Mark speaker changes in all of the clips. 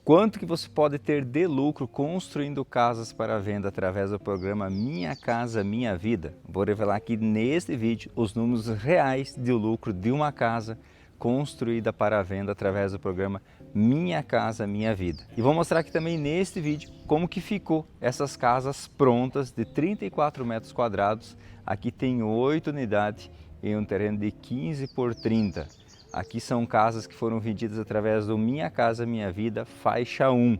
Speaker 1: Quanto que você pode ter de lucro construindo casas para venda através do programa Minha Casa Minha Vida? Vou revelar aqui neste vídeo os números reais de lucro de uma casa construída para venda através do programa Minha Casa Minha Vida. E vou mostrar aqui também neste vídeo como que ficou essas casas prontas de 34 metros quadrados. Aqui tem 8 unidades em um terreno de 15 por 30. Aqui são casas que foram vendidas através do Minha Casa Minha Vida, faixa 1.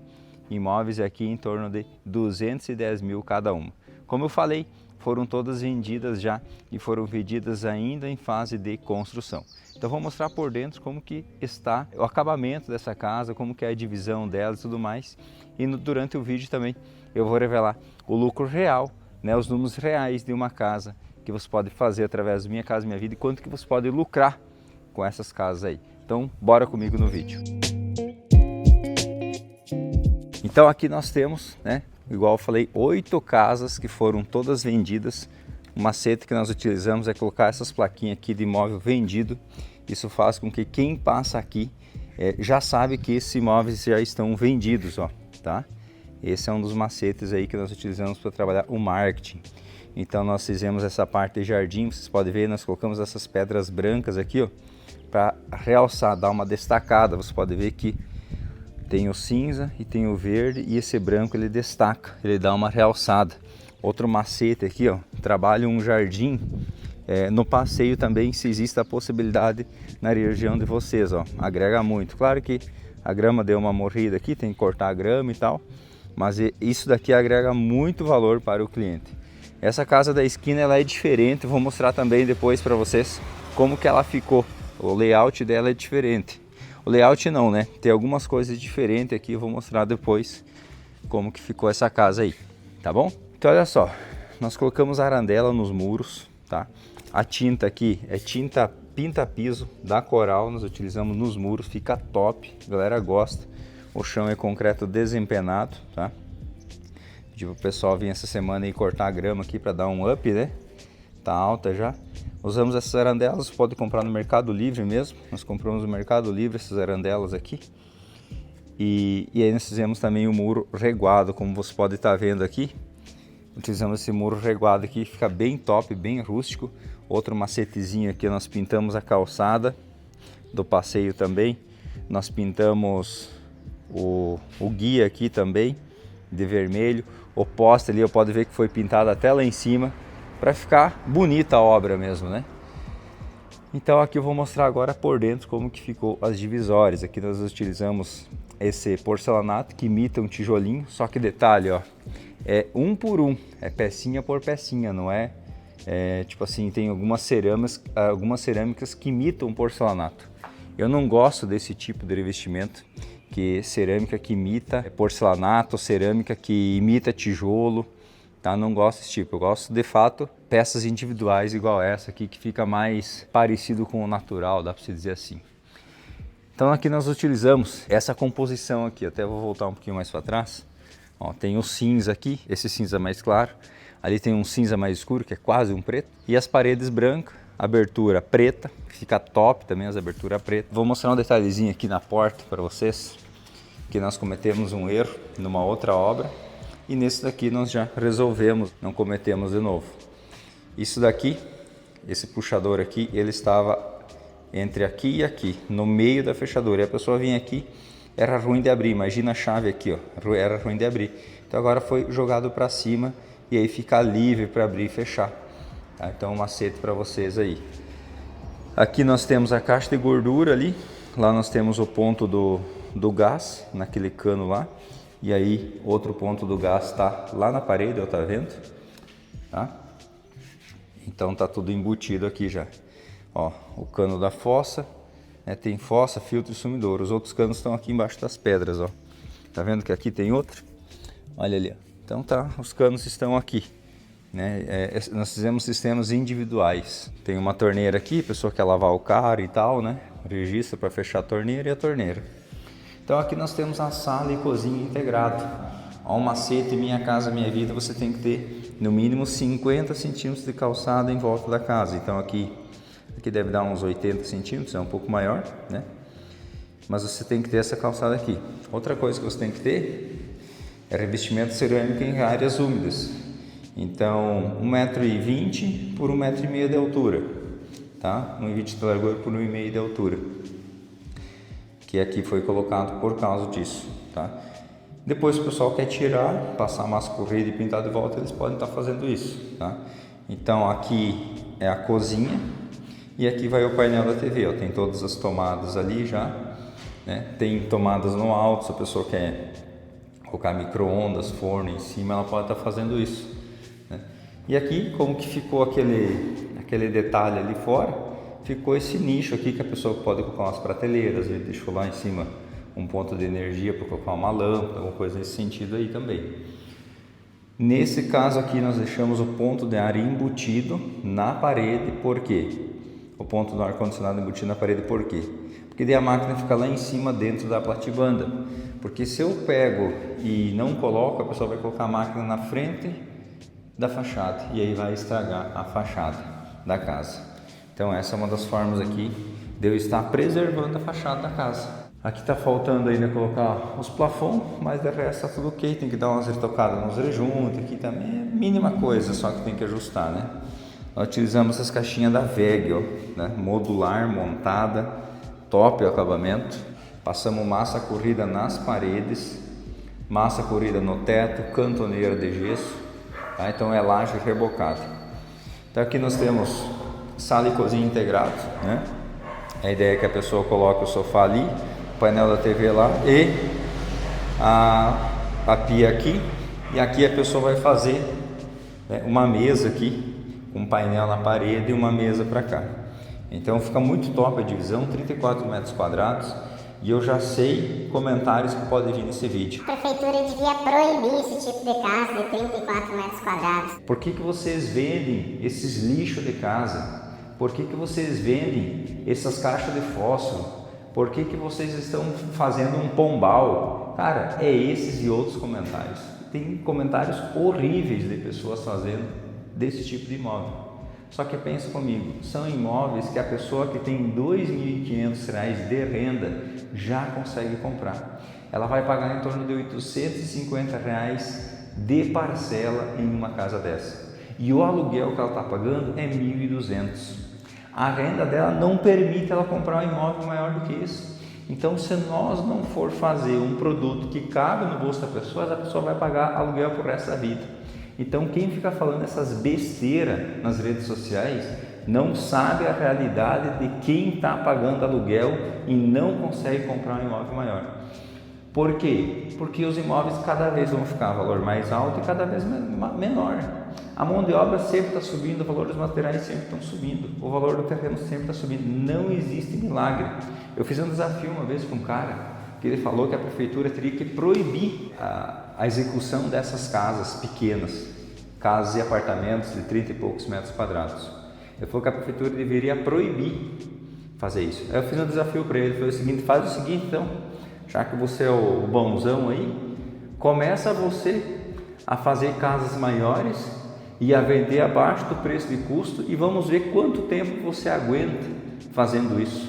Speaker 1: Imóveis aqui em torno de 210 mil cada uma. Como eu falei, foram todas vendidas já e foram vendidas ainda em fase de construção. Então vou mostrar por dentro como que está o acabamento dessa casa, como que é a divisão dela e tudo mais. E durante o vídeo também eu vou revelar o lucro real, né, os números reais de uma casa que você pode fazer através do Minha Casa Minha Vida e quanto que você pode lucrar com essas casas aí. Então bora comigo no vídeo. Então aqui nós temos, né, igual eu falei, 8 casas que foram todas vendidas. O macete que nós utilizamos é colocar essas plaquinhas aqui de imóvel vendido. Isso faz com que quem passa aqui já sabe que esses imóveis já estão vendidos, ó, tá? Esse é um dos macetes aí que nós utilizamos para trabalhar o marketing. Então nós fizemos essa parte de jardim, vocês podem ver, nós colocamos essas pedras brancas aqui, ó, para realçar, dar uma destacada. Você pode ver que tem o cinza e tem o verde e esse branco ele destaca, ele dá uma realçada. Outro macete aqui, ó, trabalho um jardim no passeio também, se existe a possibilidade na região de vocês, ó, agrega muito. Claro que a grama deu uma morrida aqui, tem que cortar a grama e tal, mas isso daqui agrega muito valor para o cliente. Essa casa da esquina ela é diferente, vou mostrar também depois para vocês como que ela ficou. O layout dela é diferente. O layout não, né? Tem algumas coisas diferentes aqui, eu vou mostrar depois como que ficou essa casa aí, tá bom? Então olha só, nós colocamos arandela nos muros, tá? A tinta aqui é tinta pinta-piso da Coral, nós utilizamos nos muros, fica top, a galera gosta. O chão é concreto desempenado, tá? Pedi pro pessoal vir essa semana e cortar a grama aqui para dar um up, né? Tá alta já. Usamos essas arandelas, pode comprar no Mercado Livre mesmo. Nós compramos no Mercado Livre essas arandelas aqui. E aí nós fizemos também o muro reguado, como você pode estar vendo aqui. Utilizamos esse muro reguado aqui, fica bem top, bem rústico. Outro macetezinho aqui, nós pintamos a calçada do passeio também. Nós pintamos o guia aqui também, de vermelho. O poste ali, pode ver que foi pintado até lá em cima, para ficar bonita a obra mesmo, né? Então aqui eu vou mostrar agora por dentro como que ficou as divisórias. Aqui nós utilizamos esse porcelanato que imita um tijolinho, só que detalhe, ó, é um por um, é pecinha por pecinha, não é, tipo assim, tem algumas cerâmicas que imitam porcelanato. Eu não gosto desse tipo de revestimento, que cerâmica que imita porcelanato, cerâmica que imita tijolo. Tá? Não gosto desse tipo, eu gosto de fato peças individuais igual essa aqui, que fica mais parecido com o natural, dá para se dizer assim. Então aqui nós utilizamos essa composição aqui, até vou voltar um pouquinho mais para trás. Ó, tem o cinza aqui, esse cinza mais claro, ali tem um cinza mais escuro que é quase um preto, e as paredes brancas, abertura preta, fica top também as aberturas pretas. Vou mostrar um detalhezinho aqui na porta para vocês, que nós cometemos um erro numa outra obra. E nesse daqui nós já resolvemos, não cometemos de novo. Isso daqui, esse puxador aqui, ele estava entre aqui e aqui, no meio da fechadura. E a pessoa vinha aqui, era ruim de abrir, imagina a chave aqui, ó, era ruim de abrir. Então agora foi jogado para cima e aí fica livre para abrir e fechar. Tá? Então um macete para vocês aí. Aqui nós temos a caixa de gordura ali, lá nós temos o ponto do gás, naquele cano lá. E aí outro ponto do gás está lá na parede, ó, tá vendo? Tá? Então tá tudo embutido aqui já. Ó, o cano da fossa, né, tem fossa, filtro e sumidouro. Os outros canos estão aqui embaixo das pedras, ó. Tá vendo que aqui tem outro? Olha ali, ó. Então tá, os canos estão aqui, né? Nós fizemos sistemas individuais. Tem uma torneira aqui, a pessoa quer lavar o carro e tal, né? Registra para fechar a torneira e a torneira. Então aqui nós temos a sala e cozinha integrado. Ao macete Minha Casa Minha Vida, você tem que ter no mínimo 50 centímetros de calçada em volta da casa. Então aqui deve dar uns 80 centímetros, é um pouco maior, né? mas você tem que ter essa calçada aqui. Outra coisa que você tem que ter é revestimento cerâmico em áreas úmidas. Então, 1,20 m por 1,5 m de altura, tá? 1,20 m de largura por 1,5 m de altura, que aqui foi colocado por causa disso, tá? Depois, se o pessoal quer tirar, passar massa corrida e pintar de volta, eles podem estar fazendo isso, tá? Então, aqui é a cozinha e aqui vai o painel da TV, ó. Tem todas as tomadas ali já, né? Tem tomadas no alto, se a pessoa quer colocar micro-ondas, forno em cima, ela pode estar fazendo isso, né? E aqui, como que ficou aquele detalhe ali fora, ficou esse nicho aqui que a pessoa pode colocar umas prateleiras, ele deixou lá em cima um ponto de energia para colocar uma lâmpada, alguma coisa nesse sentido aí também. Nesse caso aqui nós deixamos o ponto de ar embutido na parede, por quê? O ponto do ar-condicionado embutido na parede, por quê? Porque daí a máquina fica lá em cima dentro da platibanda. Porque se eu pego e não coloco, a pessoa vai colocar a máquina na frente da fachada e aí vai estragar a fachada da casa. Então essa é uma das formas aqui de eu estar preservando a fachada da casa. Aqui está faltando ainda colocar os plafons, mas de resto está tudo ok. Tem que dar umas retocadas nos rejuntos, aqui também é mínima coisa, só que tem que ajustar, né? Nós utilizamos essas caixinhas da VEG, ó, né? Modular, montada, top o acabamento. Passamos massa corrida nas paredes, massa corrida no teto, cantoneira de gesso, tá? Então é laje rebocada. Então aqui nós temos sala e cozinha integrado, né? A ideia é que a pessoa coloque o sofá ali, o painel da TV lá e a pia aqui, e aqui a pessoa vai fazer, né, uma mesa aqui com um painel na parede e uma mesa para cá. Então fica muito top a divisão, 34 metros quadrados, e eu já sei comentários que podem vir nesse vídeo.
Speaker 2: A prefeitura devia proibir esse tipo de casa de 34 metros quadrados.
Speaker 1: Por que vocês vendem esses lixos de casa? Por que vocês vendem essas caixas de fósforo? Por que vocês estão fazendo um pombal? Cara, é esses e outros comentários. Tem comentários horríveis de pessoas fazendo desse tipo de imóvel. Só que pensa comigo, são imóveis que a pessoa que tem R$ 2.500 de renda já consegue comprar. Ela vai pagar em torno de R$ 850 de parcela em uma casa dessa. E o aluguel que ela está pagando é R$ 1.200. A renda dela não permite ela comprar um imóvel maior do que isso. Então, se nós não for fazer um produto que cabe no bolso da pessoa, a pessoa vai pagar aluguel por resto da vida. Então, quem fica falando essas besteiras nas redes sociais não sabe a realidade de quem está pagando aluguel e não consegue comprar um imóvel maior. Por quê? Porque os imóveis cada vez vão ficar valor mais alto e cada vez menor. A mão de obra sempre está subindo, o valor dos materiais sempre estão subindo, o valor do terreno sempre está subindo, não existe milagre. Eu fiz um desafio uma vez com um cara, que ele falou que a prefeitura teria que proibir a execução dessas casas pequenas, casas e apartamentos de 30 e poucos metros quadrados. Ele falou que a prefeitura deveria proibir fazer isso. Aí eu fiz um desafio para ele, falei o seguinte: faz o seguinte então, já que você é o bonzão aí, começa você a fazer casas maiores e a vender abaixo do preço de custo e vamos ver quanto tempo você aguenta fazendo isso,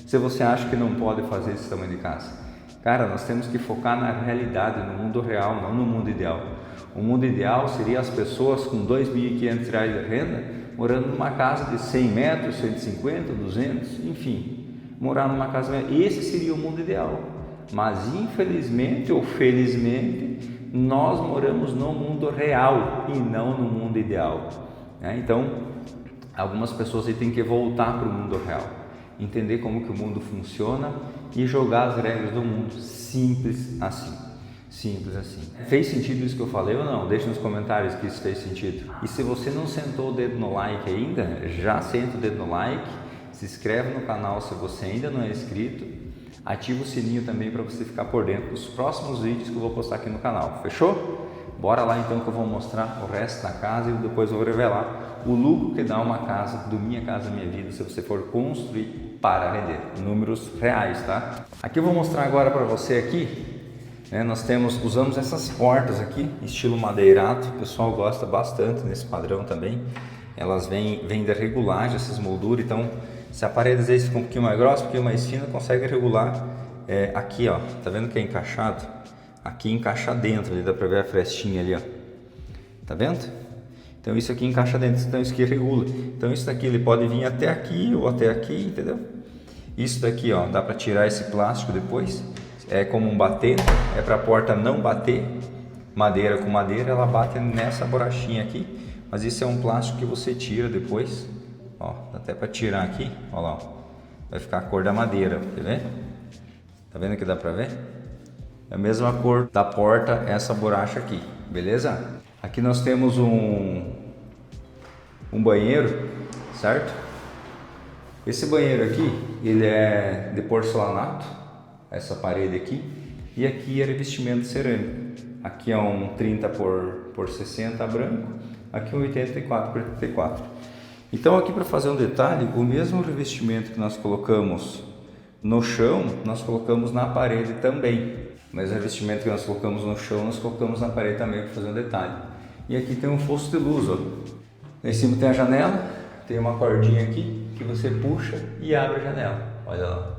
Speaker 1: se você acha que não pode fazer esse tamanho de casa. Cara, nós temos que focar na realidade, no mundo real, não no mundo ideal. O mundo ideal seria as pessoas com R$ 2.500 de renda morando numa casa de 100 metros, 150, 200, enfim, morar numa casa. Esse seria o mundo ideal. Mas infelizmente ou felizmente nós moramos no mundo real e não no mundo ideal, né? Então algumas pessoas aí têm que voltar para o mundo real, entender como que o mundo funciona e jogar as regras do mundo, simples assim. Simples assim. Fez sentido isso que eu falei ou não? Deixa nos comentários que isso fez sentido. E se você não sentou o dedo no like ainda, já senta o dedo no like, se inscreve no canal se você ainda não é inscrito, ativa o sininho também para você ficar por dentro dos próximos vídeos que eu vou postar aqui no canal, fechou? Bora lá então que eu vou mostrar o resto da casa e depois eu vou revelar o lucro que dá uma casa do Minha Casa Minha Vida se você for construir para vender, números reais, tá? Aqui eu vou mostrar agora para você aqui, né, usamos essas portas aqui, estilo madeirado, o pessoal gosta bastante nesse padrão também, elas vêm da regulagem, essas molduras, então se a parede às vezes fica um pouquinho mais grossa, um pouquinho mais fina, consegue regular aqui, ó, tá vendo que é encaixado? Aqui encaixa dentro, ali dá pra ver a frestinha ali, ó. Tá vendo? Então isso aqui encaixa dentro, então isso aqui regula. Então isso daqui ele pode vir até aqui ou até aqui, entendeu? Isso daqui, ó, dá pra tirar esse plástico depois. É como um bater, é pra porta não bater. Madeira com madeira, ela bate nessa borrachinha aqui. Mas isso é um plástico que você tira depois. Ó, dá até pra tirar aqui, ó lá, ó. Vai ficar a cor da madeira, quer ver? Tá vendo que dá pra ver? É a mesma cor da porta, essa borracha aqui, beleza? Aqui nós temos um banheiro, certo? Esse banheiro aqui, ele é de porcelanato, essa parede aqui, e aqui é revestimento cerâmico. Aqui é um 30 por 60 branco, aqui um 84 por 84. Então aqui, para fazer um detalhe, o mesmo revestimento que nós colocamos no chão, nós colocamos na parede também. Mas o revestimento que nós colocamos no chão, nós colocamos na parede também para fazer um detalhe. E aqui tem um fosso de luz, ó. Lá em cima tem a janela, tem uma cordinha aqui que você puxa e abre a janela. Olha lá.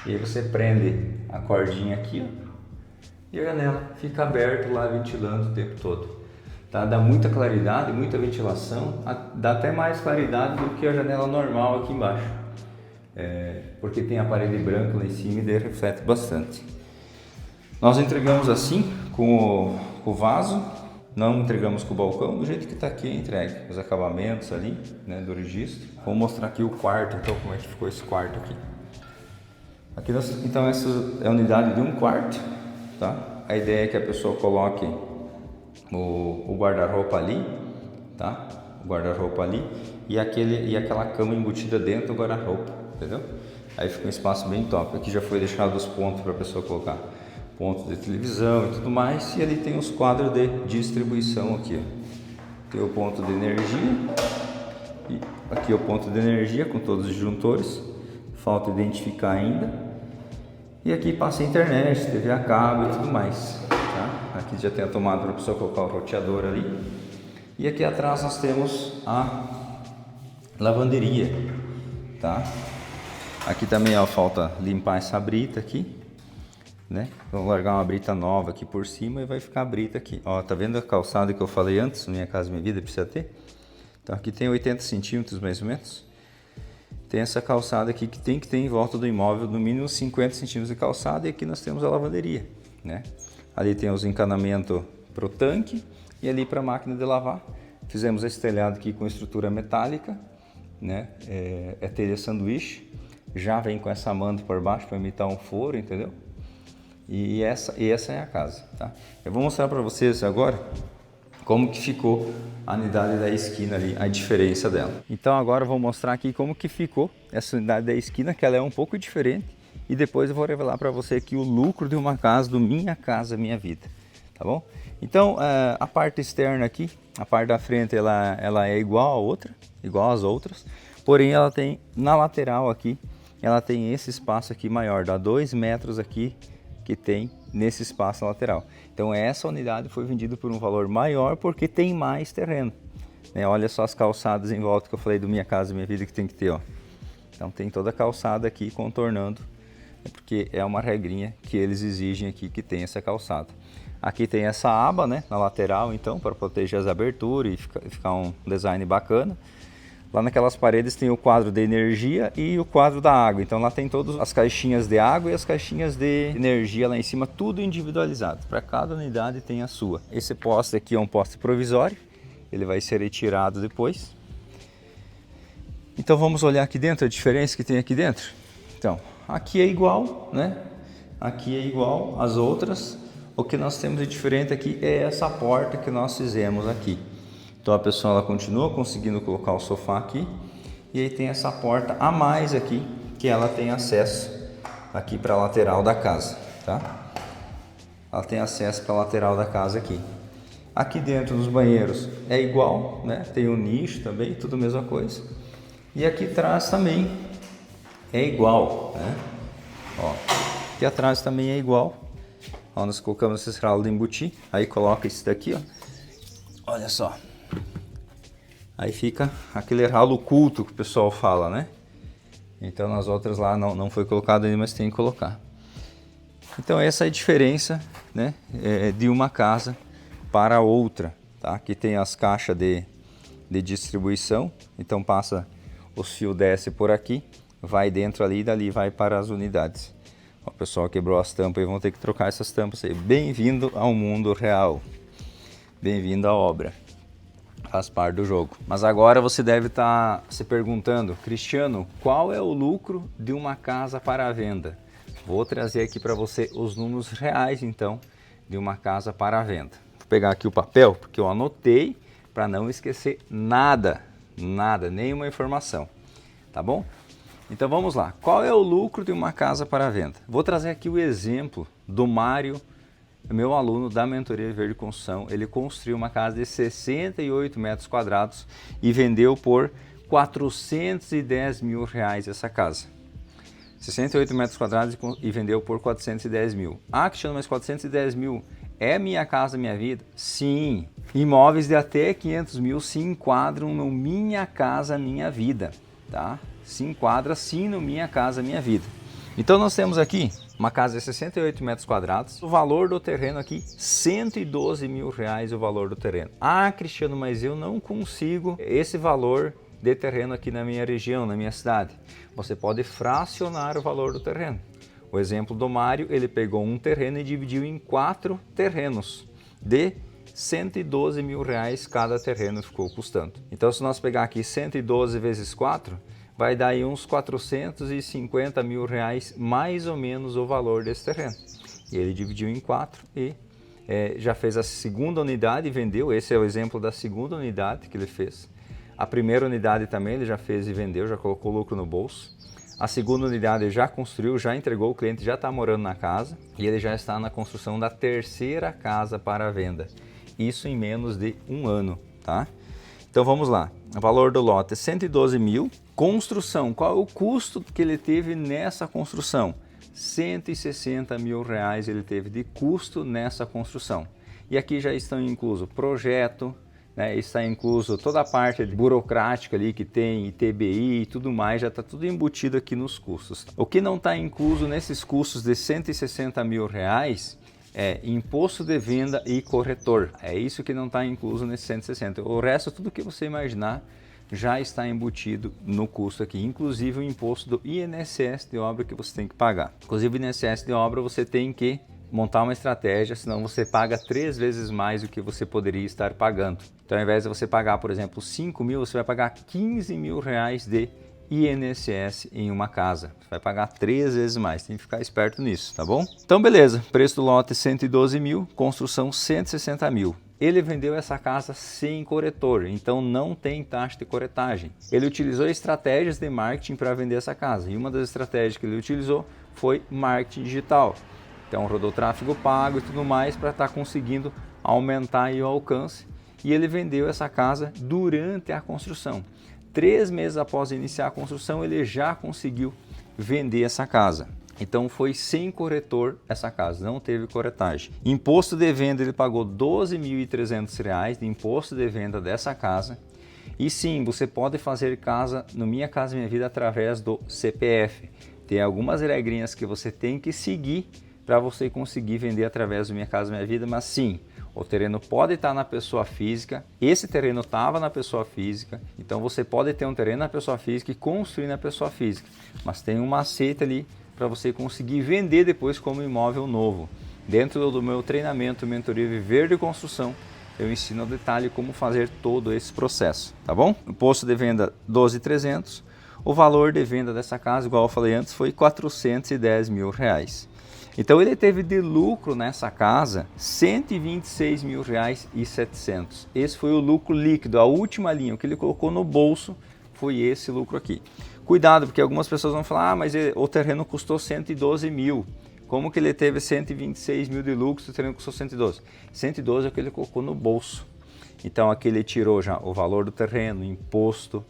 Speaker 1: E aí você prende a cordinha aqui, ó, e a janela fica aberta lá, ventilando o tempo todo. Tá? Dá muita claridade, muita ventilação, dá até mais claridade do que a janela normal aqui embaixo. Porque tem a parede branca lá em cima e daí reflete bastante. Nós entregamos assim, com o vaso, não entregamos com o balcão, do jeito que está aqui é entregue. Os acabamentos ali, né, do registro. Vou mostrar aqui o quarto, então, como é que ficou esse quarto aqui. Então essa é a unidade de um quarto, tá? A ideia é que a pessoa coloque o guarda-roupa ali, tá? O guarda-roupa ali e aquela cama embutida dentro do guarda-roupa, entendeu? Aí fica um espaço bem top. Aqui já foi deixado os pontos para a pessoa colocar pontos de televisão e tudo mais. E ali tem os quadros de distribuição aqui, ó. Tem o ponto de energia e aqui é o ponto de energia com todos os disjuntores. Falta identificar ainda. E aqui passa a internet, TV a cabo e tudo mais, tá? Aqui já tem a tomada para a pessoa colocar o roteador ali. E aqui atrás nós temos a lavanderia, tá? Aqui também, ó, falta limpar essa brita aqui, né? Vou largar uma brita nova aqui por cima e vai ficar a brita aqui. Ó, tá vendo a calçada que eu falei antes? Minha Casa Minha Vida precisa ter. Então aqui tem 80 centímetros mais ou menos. Tem essa calçada aqui que tem que ter em volta do imóvel no mínimo 50 centímetros de calçada, e aqui nós temos a lavanderia, né? Ali tem os encanamentos para o tanque e ali para a máquina de lavar. Fizemos esse telhado aqui com estrutura metálica, né? É telha sanduíche, já vem com essa manta por baixo para imitar um forro, entendeu? E essa é a casa, tá? Eu vou mostrar para vocês agora como que ficou a unidade da esquina ali, a diferença dela. Então agora eu vou mostrar aqui como que ficou essa unidade da esquina, que ela é um pouco diferente, e depois eu vou revelar para você aqui o lucro de uma casa, do Minha Casa Minha Vida, tá bom? Então a parte externa aqui, a parte da frente, ela é igual a outra, igual às outras, porém ela tem na lateral aqui, ela tem esse espaço aqui maior, dá 2 metros aqui que tem nesse espaço lateral. Então essa unidade foi vendida por um valor maior porque tem mais terreno, né? Olha só as calçadas em volta que eu falei do Minha Casa Minha Vida que tem que ter, ó. Então tem toda a calçada aqui contornando, porque é uma regrinha que eles exigem aqui que tem essa calçada. Aqui tem essa aba, né, na lateral, então, para proteger as aberturas e ficar um design bacana. Lá naquelas paredes tem o quadro de energia e o quadro da água. Então lá tem todas as caixinhas de água e as caixinhas de energia lá em cima, tudo individualizado. Para cada unidade tem a sua. Esse poste aqui é um poste provisório, ele vai ser retirado depois. Então vamos olhar aqui dentro, a diferença que tem aqui dentro. Então, aqui é igual, né? Aqui é igual às outras. O que nós temos de diferente aqui é essa porta que nós fizemos aqui. Então a pessoa ela continua conseguindo colocar o sofá aqui, e aí tem essa porta a mais aqui que ela tem acesso aqui para a lateral da casa, tá? Ela tem acesso para a lateral da casa aqui. Aqui dentro dos banheiros é igual, né? Tem um nicho também, tudo a mesma coisa. E aqui atrás também é igual, né? Ó, aqui atrás também é igual. Ó, nós colocamos esse ralo de embutir, aí coloca isso daqui, ó. Olha só. Aí fica aquele ralo culto que o pessoal fala, né? Então nas outras lá não foi colocado ainda, mas tem que colocar. Então essa é a diferença, né, de uma casa para outra, tá? Aqui tem as caixas de distribuição, então passa, os fios desce por aqui, vai dentro ali e dali vai para as unidades. O pessoal quebrou as tampas e vão ter que trocar essas tampas aí. Bem-vindo ao mundo real, bem-vindo à obra, faz parte do jogo. Mas agora você deve estar se perguntando, Cristiano, qual é o lucro de uma casa para a venda? Vou trazer aqui para você os números reais então de uma casa para a venda. Vou pegar aqui o papel porque eu anotei para não esquecer nada, nenhuma informação, tá bom? Então vamos lá, qual é o lucro de uma casa para a venda? Vou trazer aqui o exemplo do Mário, meu aluno da mentoria Verde Construção. Ele construiu uma casa de 68 metros quadrados e vendeu por 410 mil reais essa casa. 68 metros quadrados e vendeu por 410 mil. Ah, Cristiano, mas 410 mil é Minha Casa Minha Vida? Sim, imóveis de até 500 mil se enquadram no Minha Casa Minha Vida, tá? Se enquadra sim no Minha Casa Minha Vida. Então nós temos aqui uma casa de 68 metros quadrados, o valor do terreno aqui, 112 mil reais o valor do terreno. Ah, Cristiano, mas eu não consigo esse valor de terreno aqui na minha região, na minha cidade. Você pode fracionar o valor do terreno. O exemplo do Mário, ele pegou um terreno e dividiu em 4 terrenos de 112 mil reais cada terreno ficou custando. Então se nós pegar aqui 112 vezes 4, vai dar aí uns 450 mil reais, mais ou menos o valor desse terreno. E ele dividiu em 4 e já fez a segunda unidade e vendeu. Esse é o exemplo da segunda unidade que ele fez. A primeira unidade também ele já fez e vendeu, já colocou lucro no bolso. A segunda unidade ele já construiu, já entregou, o cliente já está morando na casa e ele já está na construção da terceira casa para venda. Isso em menos de um ano, tá? Então vamos lá, o valor do lote é 112 mil. Construção, qual é o custo que ele teve nessa construção? 160 mil reais ele teve de custo nessa construção. E aqui já estão incluso projeto, né, está incluso toda a parte burocrática ali que tem, ITBI e tudo mais, já está tudo embutido aqui nos custos. O que não está incluso nesses custos de 160 mil reais é imposto de venda e corretor. É isso que não está incluso nesse 160. O resto, tudo que você imaginar, já está embutido no custo aqui, inclusive o imposto do INSS de obra que você tem que pagar. Inclusive o INSS de obra você tem que montar uma estratégia, senão você paga 3 vezes mais do que você poderia estar pagando. Então ao invés de você pagar, por exemplo, 5 mil, você vai pagar 15 mil reais de INSS em uma casa. Você vai pagar 3 vezes mais, tem que ficar esperto nisso, tá bom? Então beleza, preço do lote 112 mil, construção 160 mil. Ele vendeu essa casa sem corretor, então não tem taxa de corretagem. Ele utilizou estratégias de marketing para vender essa casa e uma das estratégias que ele utilizou foi marketing digital. Então rodou tráfego pago e tudo mais para estar conseguindo aumentar aí o alcance e ele vendeu essa casa durante a construção. 3 meses após iniciar a construção ele já conseguiu vender essa casa. Então foi sem corretor essa casa, não teve corretagem. Imposto de venda ele pagou R$ 12.300 de imposto de venda dessa casa. E sim, você pode fazer casa no Minha Casa Minha Vida através do CPF. Tem algumas regrinhas que você tem que seguir para você conseguir vender através do Minha Casa Minha Vida, mas sim, o terreno pode estar na pessoa física, esse terreno estava na pessoa física, então você pode ter um terreno na pessoa física e construir na pessoa física, mas tem um macete ali para você conseguir vender depois como imóvel novo. Dentro do meu treinamento Mentoria Verde Construção, eu ensino ao detalhe como fazer todo esse processo, tá bom? Imposto de venda 12.300, o valor de venda dessa casa, igual eu falei antes, foi 410 mil reais. Então ele teve de lucro nessa casa 126 mil reais e 700. Esse foi o lucro líquido, a última linha, o que ele colocou no bolso foi esse lucro aqui. Cuidado, porque algumas pessoas vão falar, mas o terreno custou 112 mil. Como que ele teve 126 mil de lucro se o terreno custou 112? 112 é o que ele colocou no bolso. Então aqui ele tirou já o valor do terreno, imposto,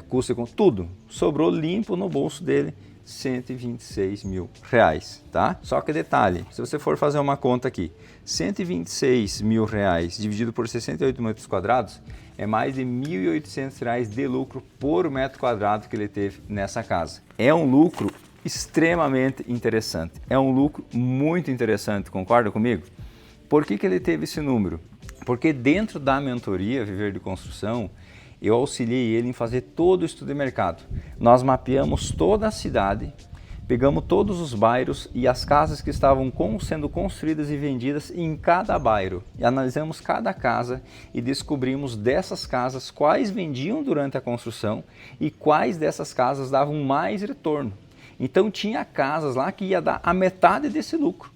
Speaker 1: custo com tudo. Sobrou limpo no bolso dele 126 mil reais, tá? Só que detalhe, se você for fazer uma conta aqui, 126 mil reais dividido por 68 metros quadrados, é mais de R$ 1.800 de lucro por metro quadrado que ele teve nessa casa. É um lucro extremamente interessante. É um lucro muito interessante, concorda comigo? Por que ele teve esse número? Porque dentro da mentoria Viver de Construção, eu auxiliei ele em fazer todo o estudo de mercado. Nós mapeamos toda a cidade, pegamos todos os bairros e as casas que estavam sendo construídas e vendidas em cada bairro. E analisamos cada casa e descobrimos dessas casas quais vendiam durante a construção e quais dessas casas davam mais retorno. Então tinha casas lá que ia dar a metade desse lucro,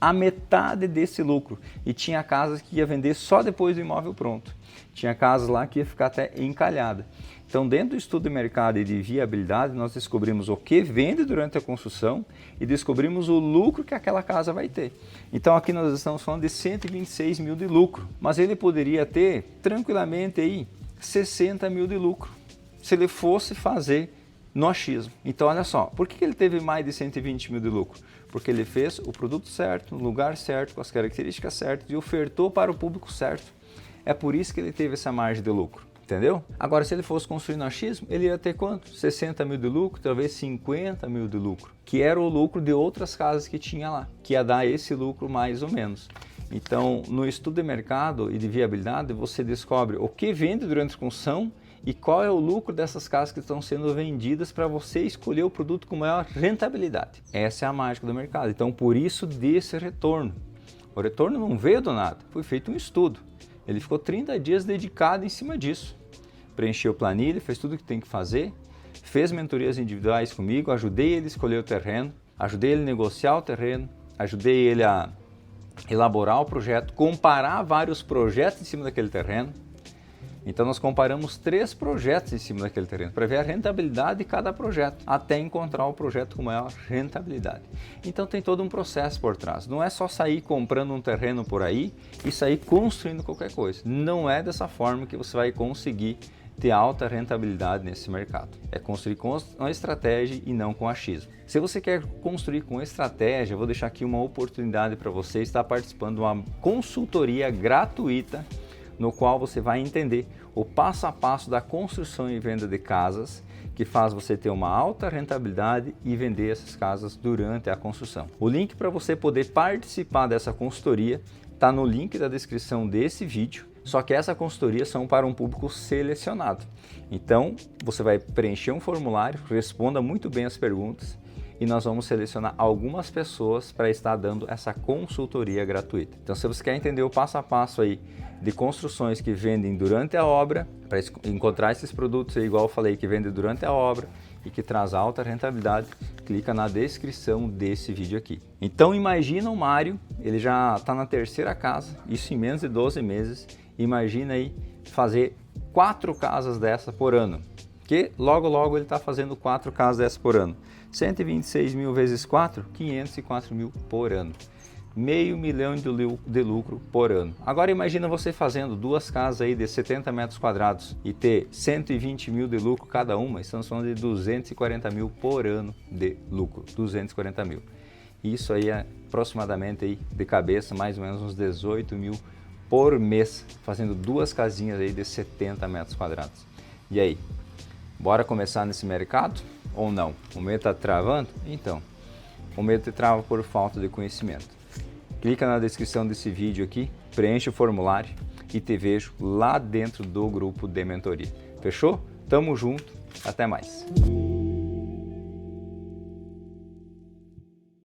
Speaker 1: e tinha casas que ia vender só depois do imóvel pronto. Tinha casas lá que ia ficar até encalhada. Então, dentro do estudo de mercado e de viabilidade, nós descobrimos o que vende durante a construção e descobrimos o lucro que aquela casa vai ter. Então, aqui nós estamos falando de 126 mil de lucro, mas ele poderia ter tranquilamente aí 60 mil de lucro, se ele fosse fazer no achismo. Então, olha só, por que ele teve mais de 120 mil de lucro? Porque ele fez o produto certo, no lugar certo, com as características certas e ofertou para o público certo. É por isso que ele teve essa margem de lucro, entendeu? Agora, se ele fosse construir no achismo, ele ia ter quanto? 60 mil de lucro, talvez 50 mil de lucro, que era o lucro de outras casas que tinha lá, que ia dar esse lucro mais ou menos. Então, no estudo de mercado e de viabilidade, você descobre o que vende durante a construção e qual é o lucro dessas casas que estão sendo vendidas para você escolher o produto com maior rentabilidade. Essa é a mágica do mercado. Então, por isso desse retorno. O retorno não veio do nada, foi feito um estudo. Ele ficou 30 dias dedicado em cima disso. Preencheu planilha, fez tudo o que tem que fazer, fez mentorias individuais comigo, ajudei ele a escolher o terreno, ajudei ele a negociar o terreno, ajudei ele a elaborar o projeto, comparar vários projetos em cima daquele terreno. Então nós comparamos 3 projetos em cima daquele terreno para ver a rentabilidade de cada projeto, até encontrar o projeto com maior rentabilidade. Então tem todo um processo por trás. Não é só sair comprando um terreno por aí e sair construindo qualquer coisa. Não é dessa forma que você vai conseguir ter alta rentabilidade nesse mercado. É construir com uma estratégia e não com achismo. Se você quer construir com estratégia, eu vou deixar aqui uma oportunidade para você estar participando de uma consultoria gratuita no qual você vai entender o passo a passo da construção e venda de casas, que faz você ter uma alta rentabilidade e vender essas casas durante a construção. O link para você poder participar dessa consultoria está no link da descrição desse vídeo, só que essa consultoria são para um público selecionado. Então, você vai preencher um formulário, responda muito bem as perguntas e nós vamos selecionar algumas pessoas para estar dando essa consultoria gratuita. Então, se você quer entender o passo a passo aí de construções que vendem durante a obra, para encontrar esses produtos aí, igual eu falei, que vendem durante a obra e que traz alta rentabilidade, clica na descrição desse vídeo aqui. Então, imagina o Mário, ele já está na 3ª casa, isso em menos de 12 meses, imagina aí fazer 4 casas dessa por ano, que logo ele está fazendo 4 casas dessa por ano. 126 mil vezes 4, 504 mil por ano. R$500 mil de lucro por ano. Agora imagina você fazendo 2 casas aí de 70 metros quadrados e ter 120 mil de lucro cada uma. Estamos falando de 240 mil por ano de lucro. 240 mil. Isso aí é aproximadamente aí de cabeça mais ou menos uns 18 mil por mês, fazendo 2 casinhas aí de 70 metros quadrados. E aí, bora começar nesse mercado ou não? O medo está travando? Então, o medo te trava por falta de conhecimento. Clica na descrição desse vídeo aqui, preenche o formulário e te vejo lá dentro do grupo de mentoria. Fechou? Tamo junto, até mais!